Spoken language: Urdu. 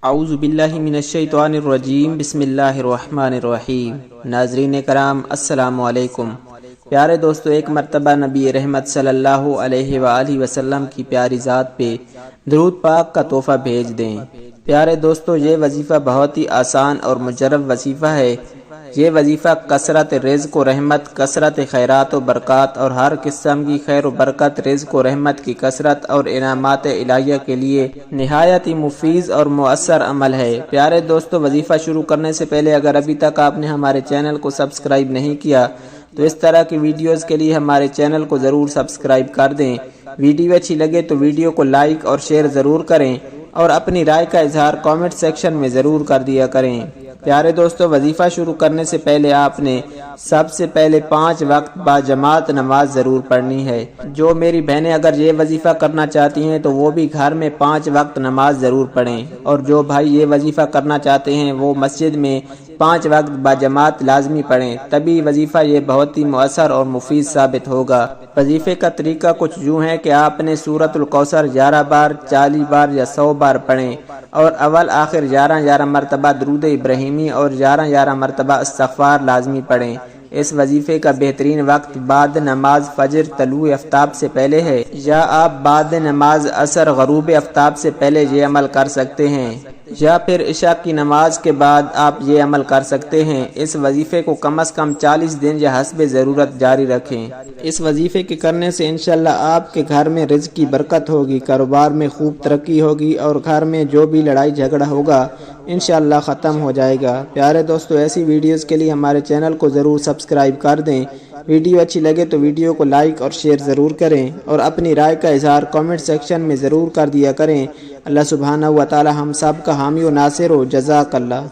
اعوذ باللہ من الشیطان الرجیم بسم اللہ الرحمن الرحیم۔ ناظرین کرام السلام علیکم۔ پیارے دوستو، ایک مرتبہ نبی رحمت صلی اللہ علیہ وآلہ وسلم کی پیاری ذات پہ درود پاک کا تحفہ بھیج دیں۔ پیارے دوستو، یہ وظیفہ بہت ہی آسان اور مجرب وظیفہ ہے۔ یہ وظیفہ کثرت رزق و رحمت، کثرت خیرات و برکات اور ہر قسم کی خیر و برکت، رزق و رحمت کی کثرت اور انعامات الہیہ کے لیے نہایت ہی مفید اور مؤثر عمل ہے۔ پیارے دوستو، وظیفہ شروع کرنے سے پہلے اگر ابھی تک آپ نے ہمارے چینل کو سبسکرائب نہیں کیا تو اس طرح کی ویڈیوز کے لیے ہمارے چینل کو ضرور سبسکرائب کر دیں۔ ویڈیو اچھی لگے تو ویڈیو کو لائک اور شیئر ضرور کریں اور اپنی رائے کا اظہار کامنٹ سیکشن میں ضرور کر دیا کریں۔ پیارے دوستو، وظیفہ شروع کرنے سے پہلے آپ نے سب سے پہلے 5 وقت با جماعت نماز ضرور پڑھنی ہے۔ جو میری بہنیں اگر یہ وظیفہ کرنا چاہتی ہیں تو وہ بھی گھر میں 5 وقت نماز ضرور پڑھیں، اور جو بھائی یہ وظیفہ کرنا چاہتے ہیں وہ مسجد میں 5 وقت با جماعت لازمی پڑھیں، تبھی وظیفہ یہ بہت ہی مؤثر اور مفید ثابت ہوگا۔ وظیفے کا طریقہ کچھ یوں ہے کہ آپ نے سورۃ الکوثر 11 بار، 40 بار یا 100 بار پڑھیں، اور اول آخر 11 مرتبہ درود ابراہیمی اور 11 مرتبہ استغفار لازمی پڑھیں۔ اس وظیفے کا بہترین وقت بعد نماز فجر طلوع آفتاب سے پہلے ہے، یا آپ بعد نماز عصر غروب آفتاب سے پہلے یہ عمل کر سکتے ہیں، یا پھر عشاء کی نماز کے بعد آپ یہ عمل کر سکتے ہیں۔ اس وظیفے کو کم از کم 40 دن یا حسب ضرورت جاری رکھیں۔ اس وظیفے کے کرنے سے انشاءاللہ آپ کے گھر میں رزق کی برکت ہوگی، کاروبار میں خوب ترقی ہوگی، اور گھر میں جو بھی لڑائی جھگڑا ہوگا انشاءاللہ ختم ہو جائے گا۔ پیارے دوستو، ایسی ویڈیوز کے لیے ہمارے چینل کو ضرور سبسکرائب کر دیں۔ ویڈیو اچھی لگے تو ویڈیو کو لائک اور شیئر ضرور کریں، اور اپنی رائے کا اظہار کامنٹ سیکشن میں ضرور کر دیا کریں۔ اللہ سبحانہ و تعالی ہم سب کا حامی و ناصر ہو۔ جزاک اللہ۔